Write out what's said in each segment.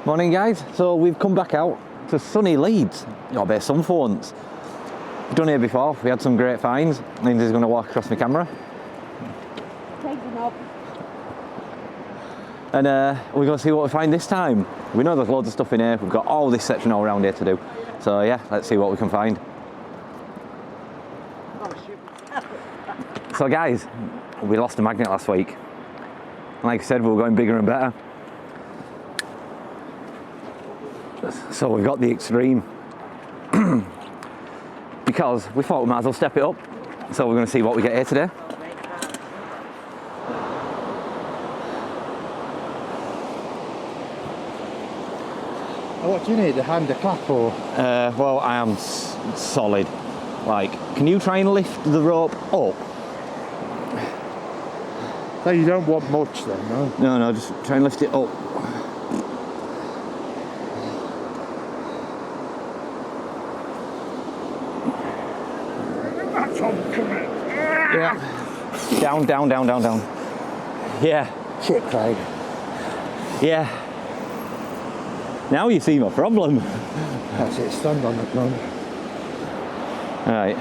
Morning guys, so we've come back out to sunny Leeds, or bit of sun for once. We've done here before, we had some great finds. Lindsay's going to walk across my camera. Taking up. And we're going to see what we find this time. We know there's loads of stuff in here, we've got all this section all around here to do. So yeah, let's see what we can find. So guys, we lost a magnet last week. Like I said, we were going bigger and better. So we got the extreme because we thought we might as well step it up. So we're going to see what we get here today. What do you need, a hand, a clap or? Well, I am solid. Like, can you try and lift the rope up? So you don't want much then, no? No, just try and lift it up. Yeah. Down. Yeah. Shit, Craig. Yeah. Now you see my problem. That's it, stand on the ground. Alright.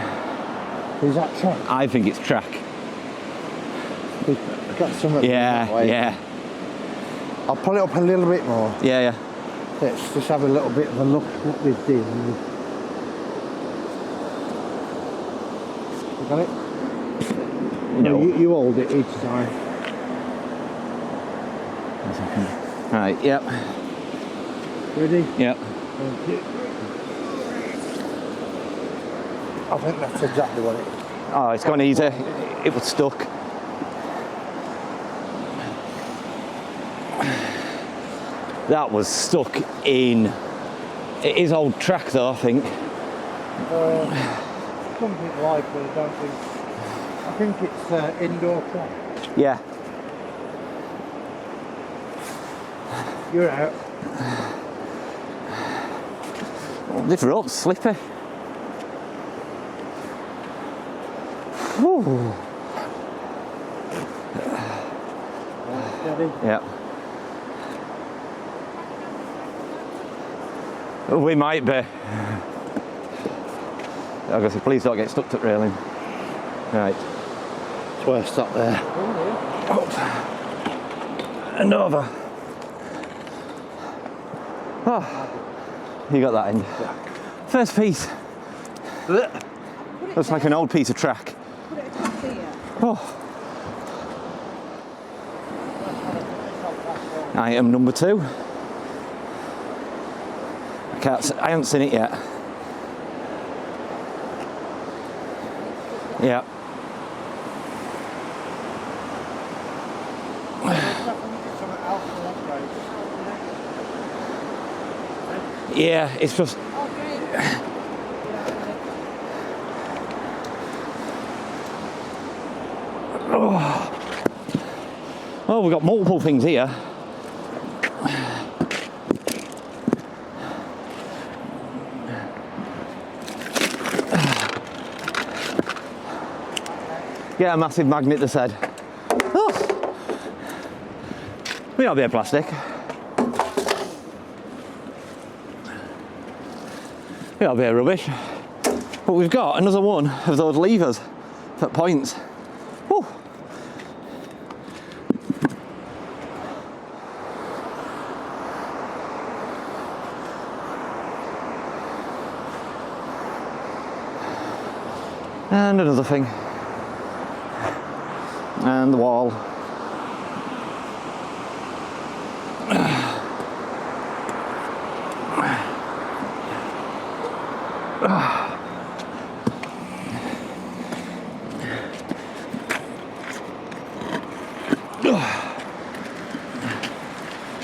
Is that track? I think it's track. Got something that way. Yeah. I'll pull it up a little bit more. Yeah. Let's just have a little bit of a look what we've done. You got it? No. You hold it each time. Alright, yep. Ready? Yep. Thank you. I think that's exactly what it is. Oh, it's gone easy. It was stuck. That was stuck in. It is old track though, I think. Something like it, I don't think. I think it's indoor track. Yeah. You're out. This rope's slippy. Whew. Steady. Yeah. We might be. I gotta say, please don't get stuck to the railing. Right. It's where I stop there. Up. And over. Oh, you got that end. Yeah. First piece. Looks like an old piece of track. Put it across here. Oh. Item number 2. I haven't seen it yet. Yeah. Yeah, it's just. Oh, we've got multiple things here. Get a massive magnet, they said. Oh. We got a bit of plastic. We got a bit of rubbish. But we've got another one of those levers that points. Woo. And another thing. And the wall.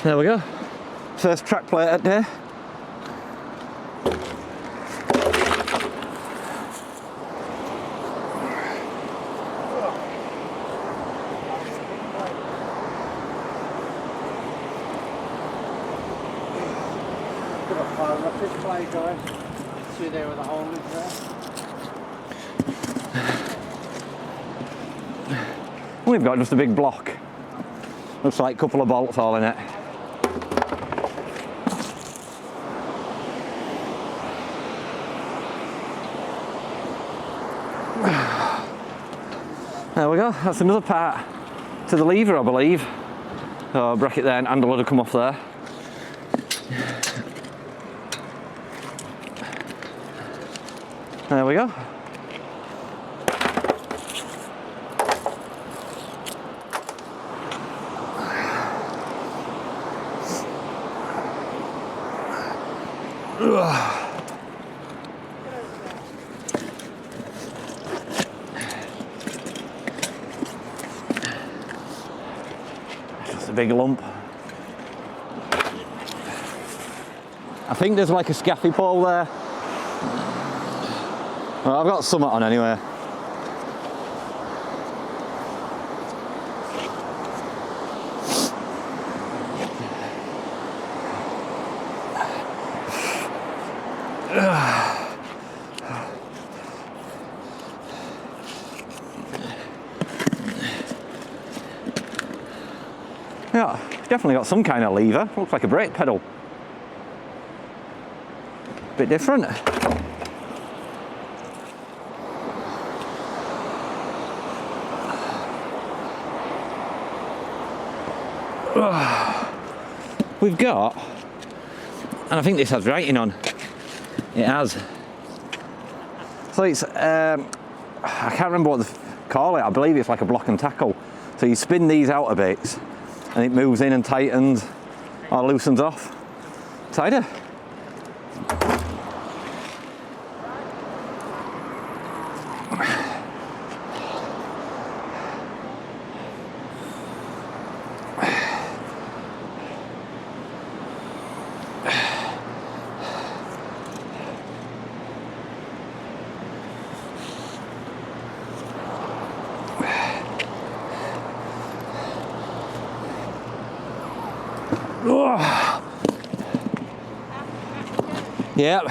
There we go. First track plate at day. Play, guys. See there where the hole is there? We've got just a big block. Looks like a couple of bolts all in it. There we go, that's another part to the lever, I believe. So bracket there and handle would have come off there. There we go. Just a big lump. I think there's like a scaffy pole there. Well, I've got something on anyway. Yeah, definitely got some kind of lever. Looks like a brake pedal. Bit different. We've got, and I think this has writing on. It has. So it's, I can't remember what they call it. I believe it's like a block and tackle. So you spin these out a bit, and it moves in and tightens or loosens off. Tighter. Yep.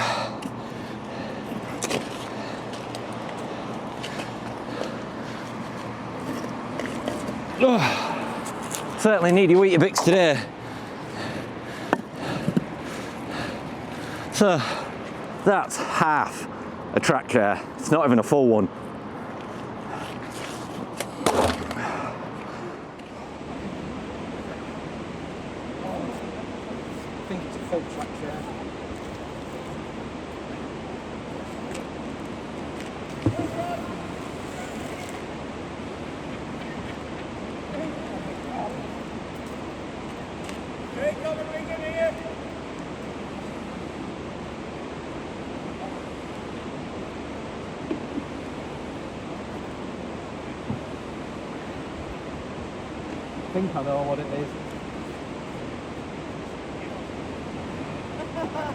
Certainly need your Weetabix today. So that's half a track chair. It's not even a full one. I think it's a full track chair. I think I know what it is.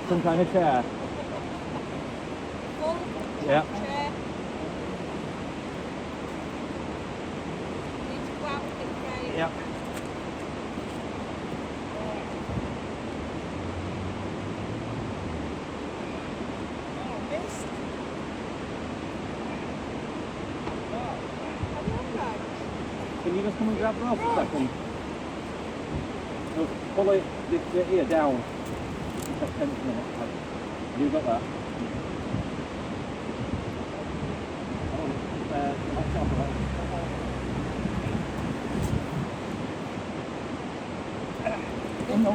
Some kind of chair. Full Yeah. chair. Need to go out with it, right? Yep. Oh, missed. Can you just come and grab the rope a second? Just pull it this ear down. Just 10 minutes. Have you got that? No.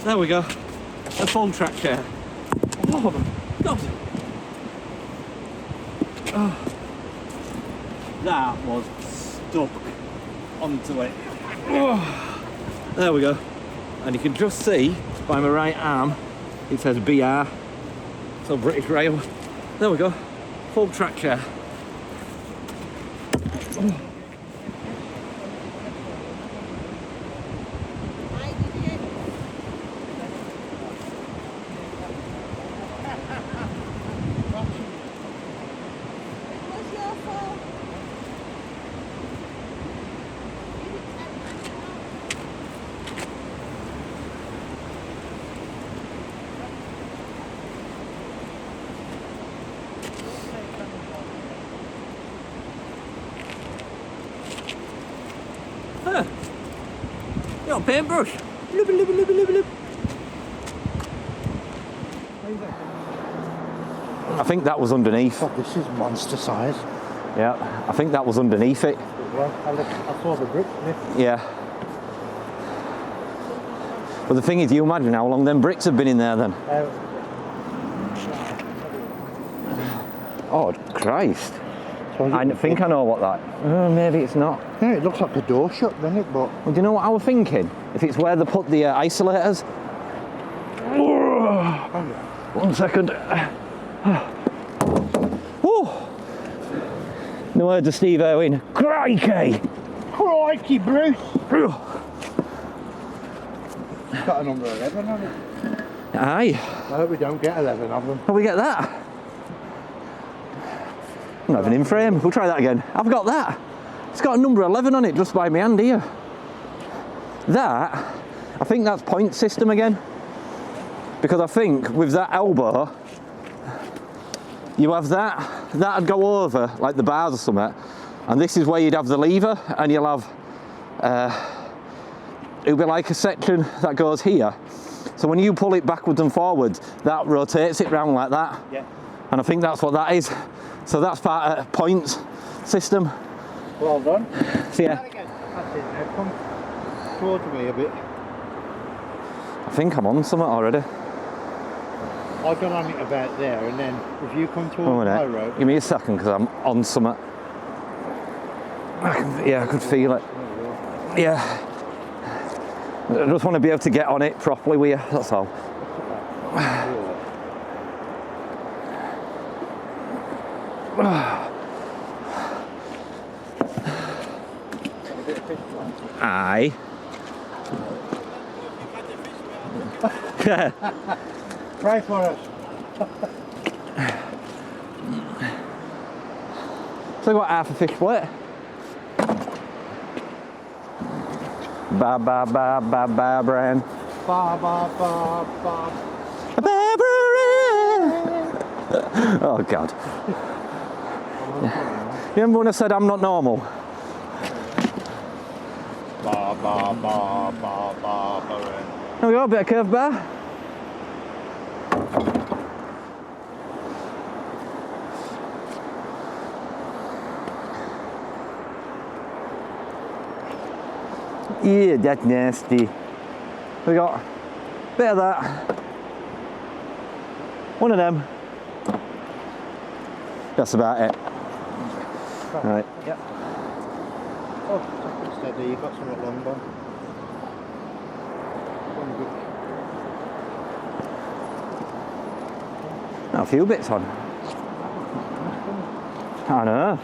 There we go. A full track chair. Oh my God. Oh. That was stuck onto it. Oh. There we go. And you can just see by my right arm, it says BR. So British Rail. There we go. Full track chair. Oh. Huh. Got a paintbrush. Loop, loop, loop, loop, loop. I think that was underneath. God, this is monster size. Yeah, I think that was underneath it. Well, I saw the brick lift. Yeah. But the thing is, you imagine how long them bricks have been in there then. Oh, Christ. I think I know what that. Maybe it's not. Yeah, it looks like a door shut, doesn't it? But Well, do you know what I was thinking? If it's where they put the isolators. One second. Woo. In the words of Steve Irwin, crikey! crikey, Bruce! It's got a number 11 on it. Aye. I hope we don't get 11 of them. How we get that? I'm not even in frame. We'll try that again. I've got that. It's got a number 11 on it just by my hand here. That, I think that's point system again. Because I think with that elbow, you have that, that'd go over like the bars or something. And this is where you'd have the lever and you'll have, it'll be like a section that goes here. So when you pull it backwards and forwards, that rotates it round like that. Yeah. And I think that's what that is. So that's part of points system. Well done. So yeah, That's it now. Come towards me a bit. I think I'm on something already. I got on it about there, and then if you come Oh, towards my minute. road. Give me a second because I'm on something. Yeah, I could feel it. Yeah. I just want to be able to get on it properly with you, that's all. Aye. Pray for us. So I got half a fish plate. Ba ba ba ba ba brand. Ba ba ba ba. Ba brand. Oh God. You remember when I said I'm not normal? Ba ba ba ba ba ba. There we go, a bit of curve bar. Yeah, that's nasty. We got a bit of that. One of them. That's about it. Right. Yep. Oh, steady. You got somewhat long one. A few bits on. I know.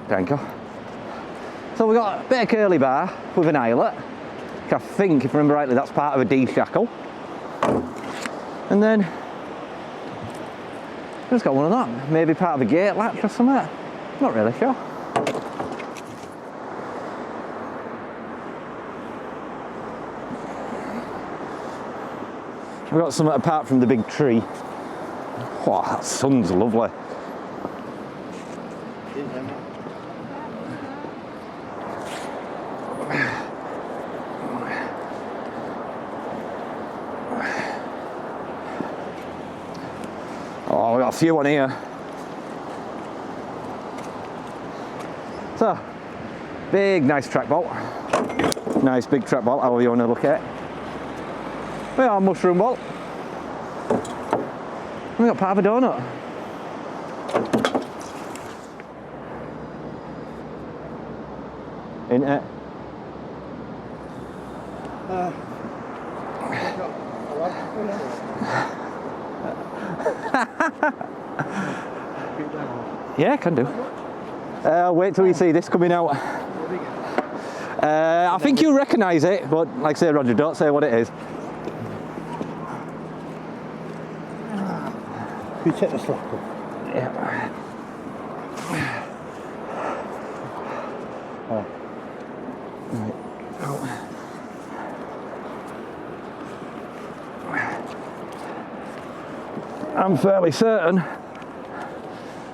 Thank you. So we've got a bit of curly bar with an eyelet. I think, if I remember rightly, that's part of a D-shackle. And then just got one of that. Maybe part of a gate latch or something. Not really sure. We've got something apart from the big tree. Wow, that sun's lovely. Oh, we got a few on here. So, big, nice trackball. Nice big trackball, however you want to look at it. We got a mushroom ball. We got part of a donut. Isn't it? Yeah, can do. Wait till you see this coming out. I think you'll recognise it, but like I say, Roger, don't say what it is. You take the slack up. Yeah. Oh. Right. Oh. I'm fairly certain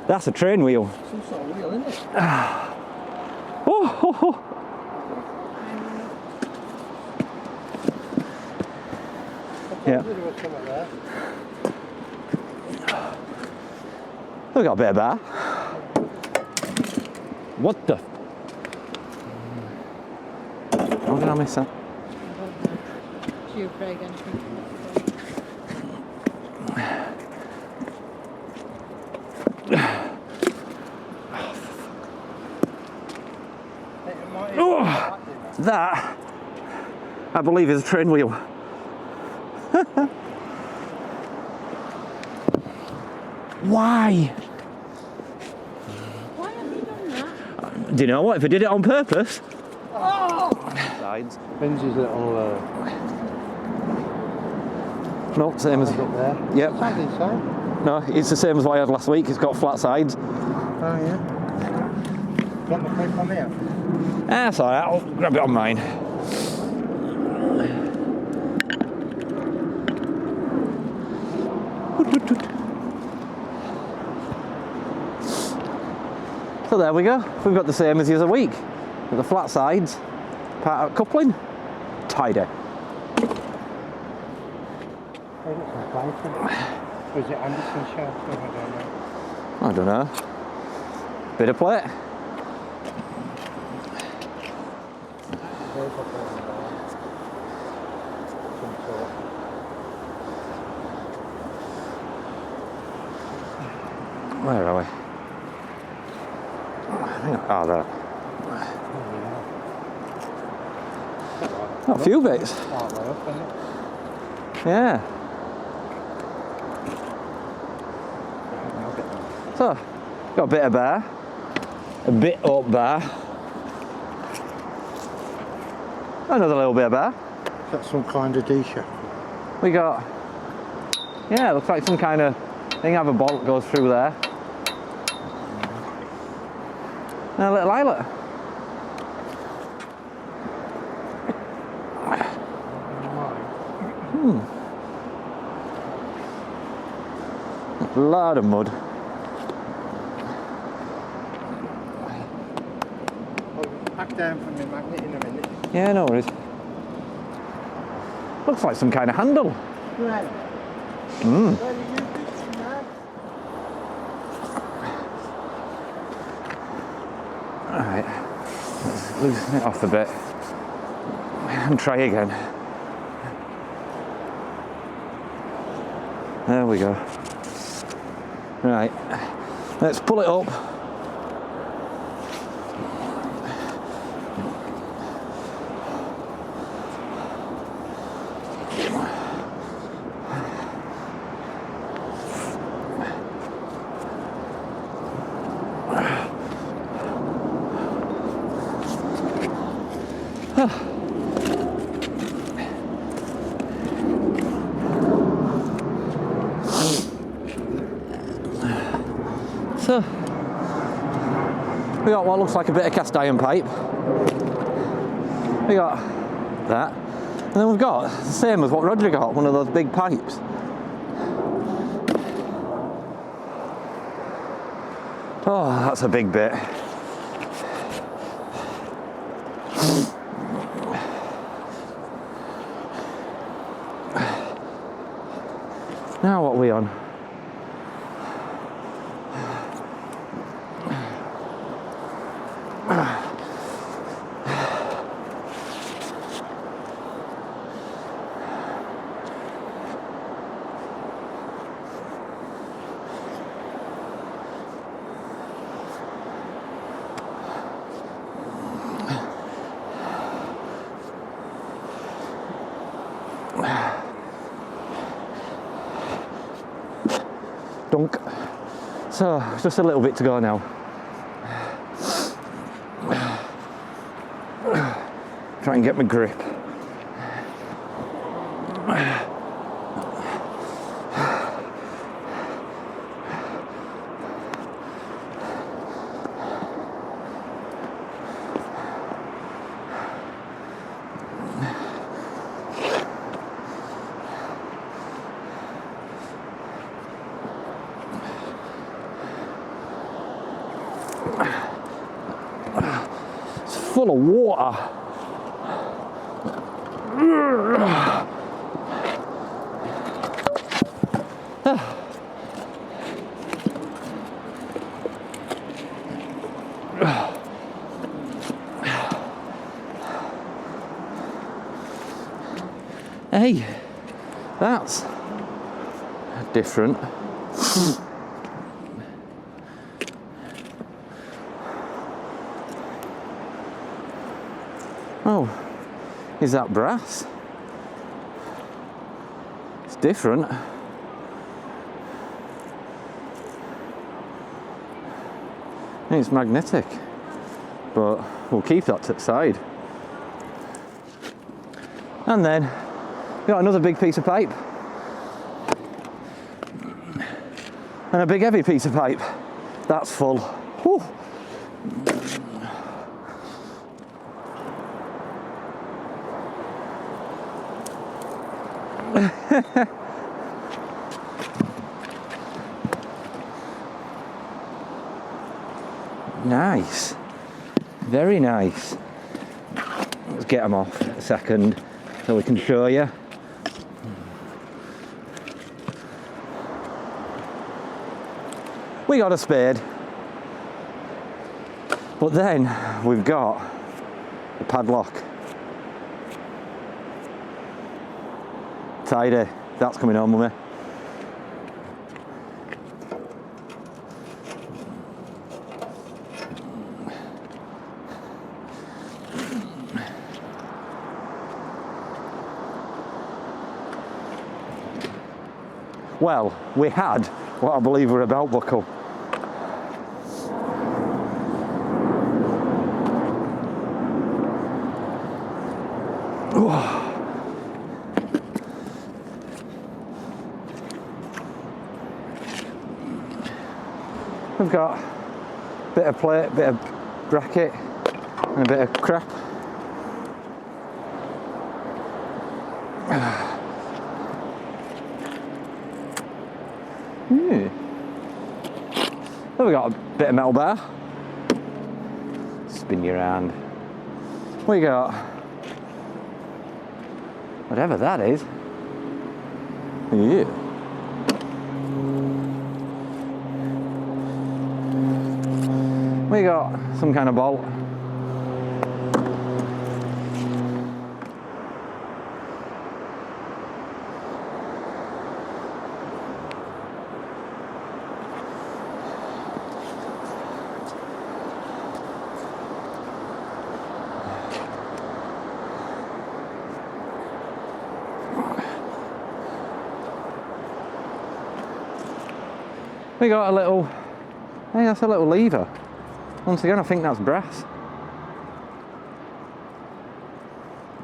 that's a train wheel. Some sort of wheel, isn't it? Oh. Yeah. We got a bit of bar. What the? How did I miss that? Choo, Craig, anything. Oh, that, I believe, is a train wheel. Why? Why have you done that? Do you know what? If I did it on purpose. Oh! Sides. Benji's little No, same as. up there. Yep. Side inside. No, it's the same as what I had last week. It's got flat sides. Oh yeah. Got the clip on here? That's alright, I'll grab it on mine. So there we go. We've got the same as the other week. With the flat sides, part of coupling, tidy. Oh, looks like Brighton. Or is it Anderson Shell? I don't know. I don't know. Bit of plate. Where are we? Oh, there. Oh, a few bits. Yeah. So, got a bit of bar, a bit up bar, another little bit of bar. That's some kind of D-shaft. We got, yeah, looks like some kind of thing. Have a bolt goes through there. And a little eyelet. A lot of mud. Back down from the magnet in a minute. Yeah, no worries. Looks like some kind of handle. Right. Mm. Where do you use this in there? Alright, let's loosen it off a bit and try again. There we go. Right, let's pull it up. So, we got what looks like a bit of cast iron pipe. We got that. And then we've got the same as what Roger got, one of those big pipes. Oh, that's a big bit. Now what are we on? stunk. So just a little bit to go now. Try and get my grip. It's full of water. Hey, that's different. Oh, is that brass? It's different. It's magnetic, but we'll keep that to the side. And then we've got another big piece of pipe. And a big heavy piece of pipe. That's full. Whew. Nice, very nice. Let's get them off a second so we can show you. We got a spade, but then we've got a padlock. Tidy, that's coming home with me. Well, we had what I believe were a belt buckle. We've got a bit of plate, a bit of bracket, and a bit of crap. Then we've got a bit of metal bar. Spin your hand. We got whatever that is. Yeah. We got some kind of bolt. We got a little, hey, that's a little lever. Once again, I think that's brass.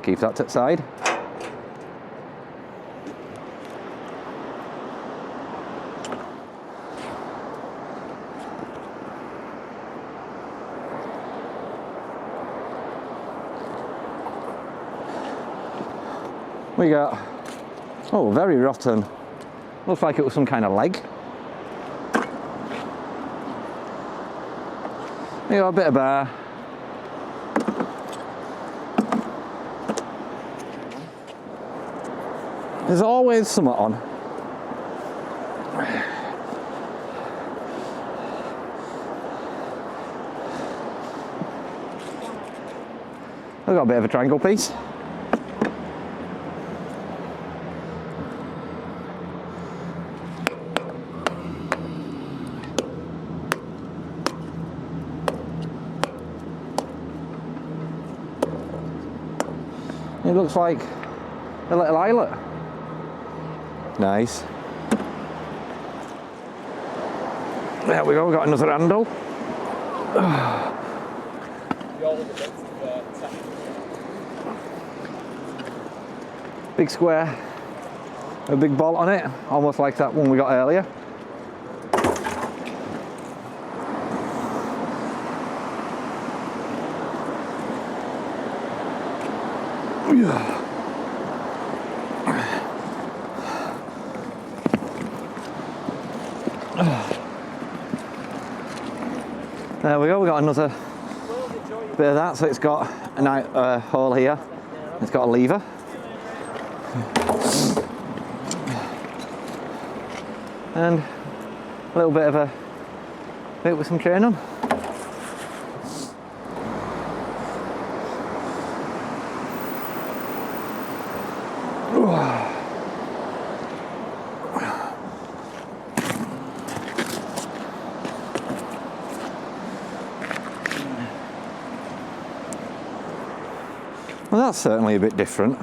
Keep that to the side. We got, oh, very rotten. Looks like it was some kind of leg. We got a bit of bar. There's always something on. I've got a bit of a triangle piece. It looks like a little eyelet. Nice. There we go, we've got another handle. Big square, a big bolt on it, almost like that one we got earlier. There we go, we got another bit of that, so it's got a hole here, it's got a lever. And a little bit of a bit with some chain on. Well, that's certainly a bit different.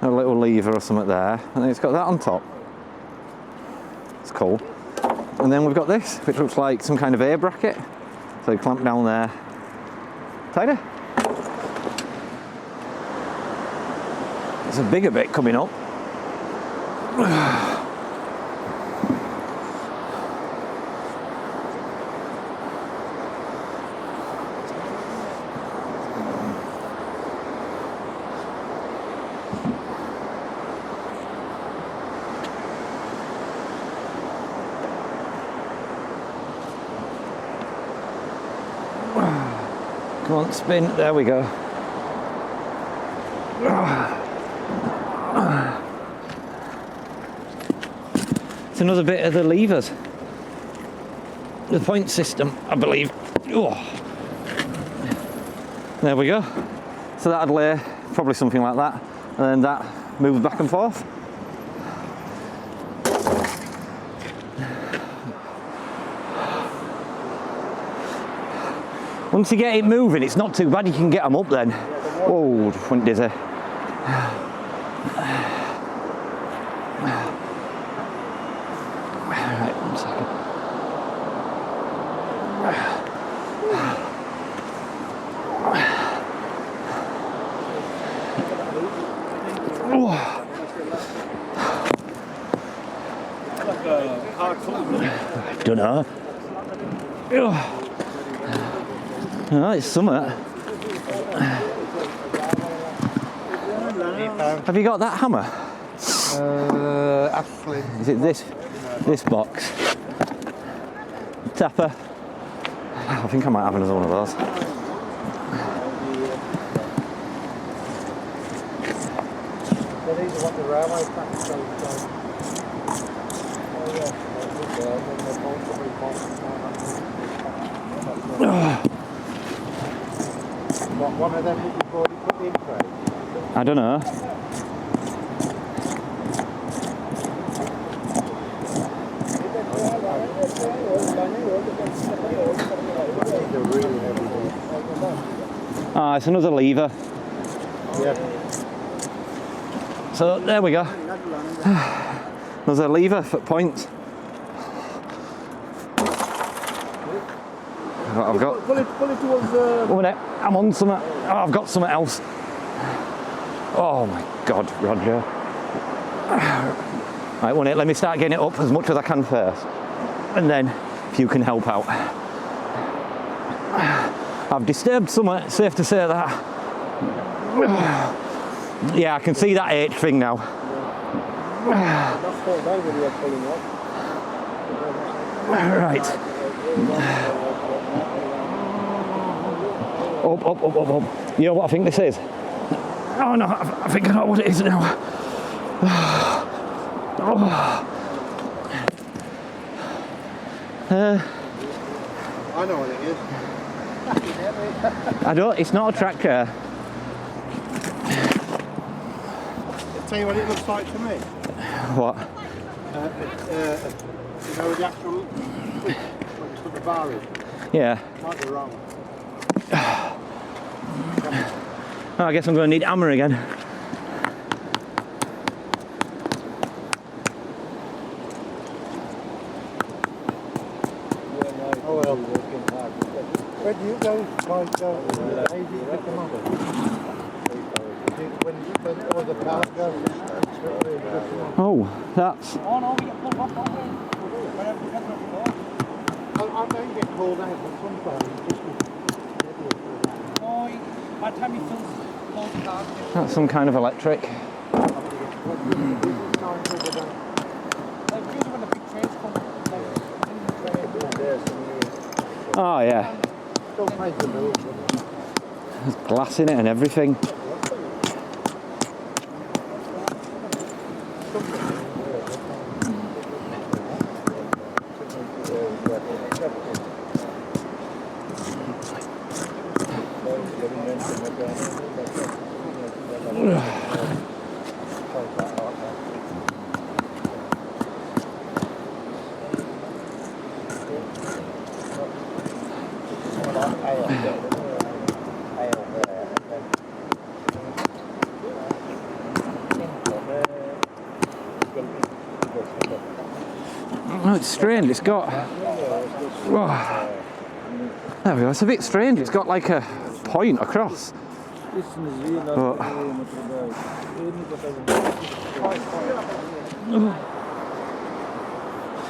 A little lever or something there, and then it's got that on top. It's cool. And then we've got this, which looks like some kind of air bracket. So you clamp down there. Tighter. There's a bigger bit coming up. Come on, spin. There we go. It's another bit of the levers. The point system, I believe. Oh. There we go. So that'd lay probably something like that, and then that moves back and forth. Once you get it moving, it's not too bad, you can get them up then. Oh, just went dizzy. Right, 1 second. I don't know. Oh, it's summer. Have you got that hammer? Ashley. Is it this box? Tapper. I think I might have another one of those. These are what the railway tracks go. What, one of them that you've already put in tray? I don't know. Ah, it's another lever. Yeah. So there we go. There's a lever for points. I've got. Pull it towards One minute, I'm on something. Oh, I've got something else. Oh my God, Roger. Right, 1 minute. Let me start getting it up as much as I can first, and then if you can help out. I've disturbed something. It's safe to say that. Yeah, I can see that H thing now. Right. Up. You know what I think this is? Oh no, I think I know what it is now. I know what it is. I don't, it's not a tractor. I'll tell you what it looks like to me. What? You know the actual what the bar is? Yeah. Might be wrong. Oh, I guess I'm going to need hammer again. Oh well. Where do you go? Like, how do you pick them up? When all the cars go, Oh, that's... Oh no, we get pulled off, don't we? Whenever we get to the I don't get called out, but sometimes just Oh, by the time you fill the cars, That's some kind of electric. like usually when the big trains come, like in the train. Oh yeah, don't make the move. there's glass in it and everything. Oh, it's strange, it's got... Whoa. There we go, it's a bit strange, it's got like a point across. But...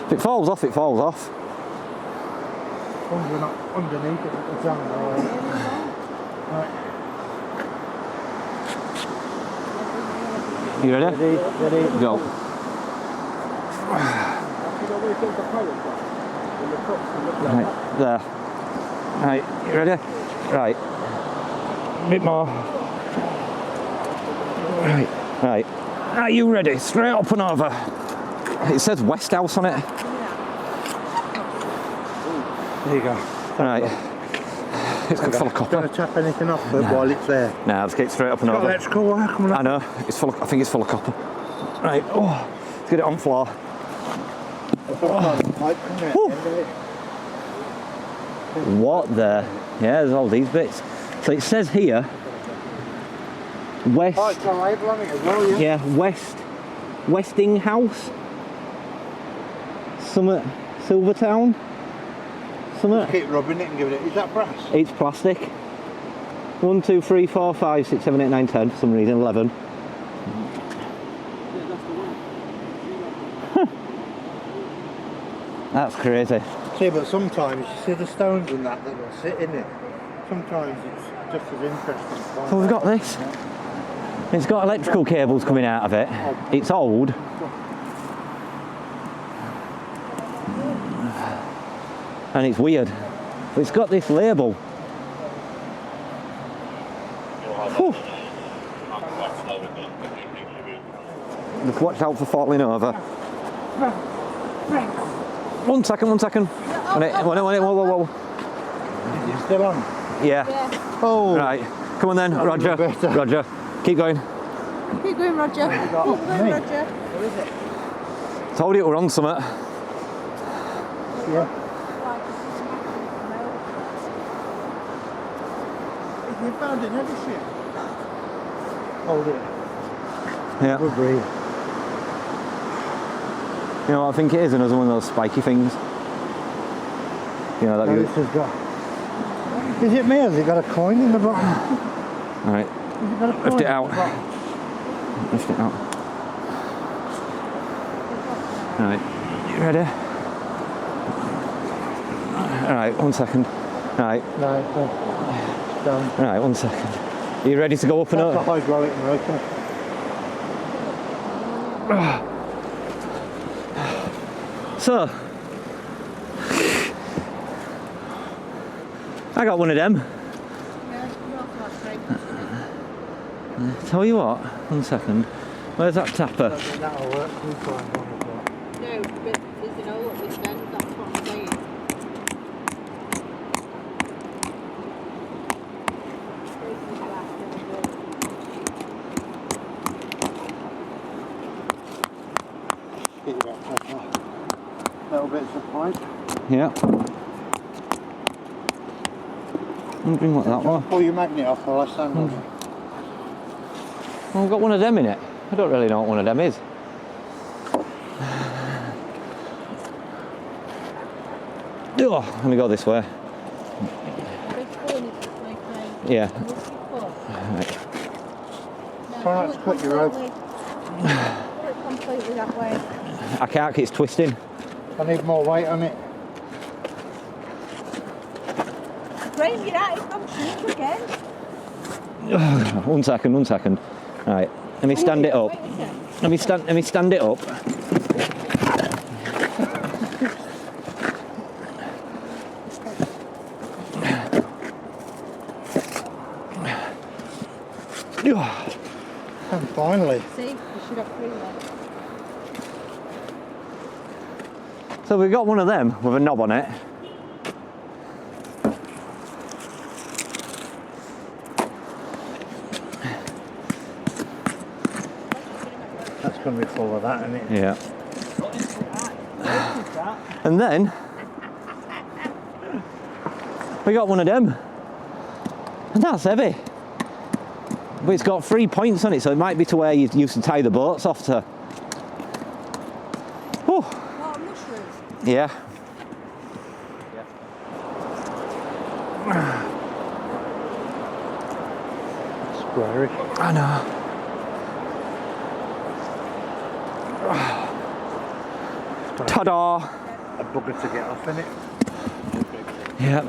If it falls off, it falls off. We're not underneath it, it's on right. You ready? Ready? Go. Right, there. Right, you ready? Right. A bit more. Right, right. Are you ready? Straight up and over. It says West House on it. There you go. Right. It's got full of copper. Don't tap anything off it while it's there. Nah, let's get straight up and Got over. electrical wire coming up. I know. It's full of, I think it's full of copper. Right. Oh, let's get it on floor. What the? Yeah, there's all these bits. So it says here, West. Oh, it's got a label on it as well, yeah? Yeah, Westinghouse. Summit, Silvertown. Summit. Keep rubbing it and giving it. Is that brass? It's plastic. 1, 2, 3, 4, 5, 6, 7, 8, 9, 10. For some reason, 11. That's crazy. See, but sometimes you see the stones and that will sit in it. Sometimes it's just as interesting. So we've got this. It's got electrical cables coming out of it. It's old. And it's weird. But it's got this label. Whew. Just watch out for falling over. 1 second, 1 second. Whoa. Is it still on? Yeah. Oh. Right. Come on then, Roger. Roger. Keep going. Keep going, Roger. Keep going, Roger. Told you it were on something. Yeah. You found it, have you seen? Hold it. Yeah. Good breathe. You know what I think it is? Another one of those spiky things. You know that. This has got. Is it me? Has it got a coin in the bottom? All right. Has it got a coin Lift it in out. the bottom? Lift it out. All right. You ready? All right. 1 second. All right. No, it's done. All right. 1 second. Are you ready to go up and That's a up? hydraulic motor. So, I got one of them. Tell you what, 1 second. Where's that tapper? That'll work. We'll find one of that. No, but there's an old one then, that's what I'm saying. Get you that tapper. Little bits of pipe. Yeah. I'm wondering what that was. Pull your magnet off while I stand on it. Well, I've got one of them in it. I don't really know what one of them is. Oh, let me go this way. Yeah. Right. Try not to cut your rope. Completely that way. I can't, it's twisting. I need more weight on it. Graham, you're out, it's gone cheap again. One second. Right, let me stand it up. Wait a sec. Let me stand it up. And finally. See, you should have 3 left. So we've got one of them with a knob on it. That's going to be full of that, isn't it? Yeah. And then we got one of them. And that's heavy. But it's got 3 points on it, so it might be to where you used to tie the boats off to. Oh. What, mushrooms? Yeah. Squarish. I know. Ta-da! A bugger to get off in it. Yep.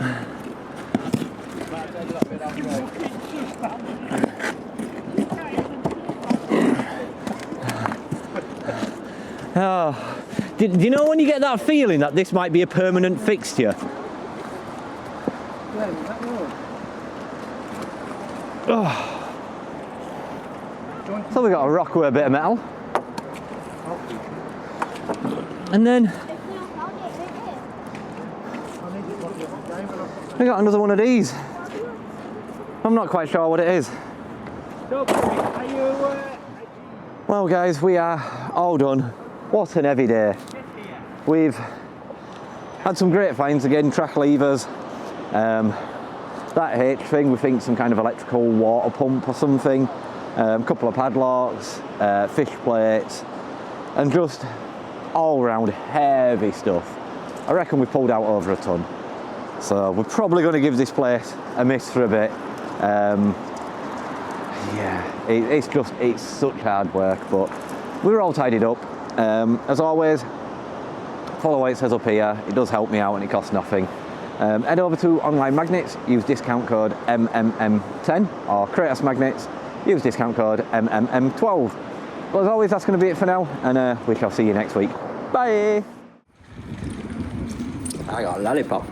Oh. Do you know when you get that feeling that this might be a permanent fixture? Oh. So we got a rock with a bit of metal. And then we got another one of these. I'm not quite sure what it is. Well guys, we are all done. What an heavy day. We've had some great finds again, track levers, that H thing, we think some kind of electrical water pump or something, a couple of padlocks, fish plates, and just all round heavy stuff. I reckon we pulled out over a ton. So we're probably going to give this place a miss for a bit. Yeah, it's such hard work, but we're all tidied up. As always, follow what it says up here. It does help me out and it costs nothing. Head over to Online Magnets, use discount code MMM10, or Kratos Magnets, use discount code MMM12. But as always, that's going to be it for now, and we shall see you next week. Bye! I got a lollipop.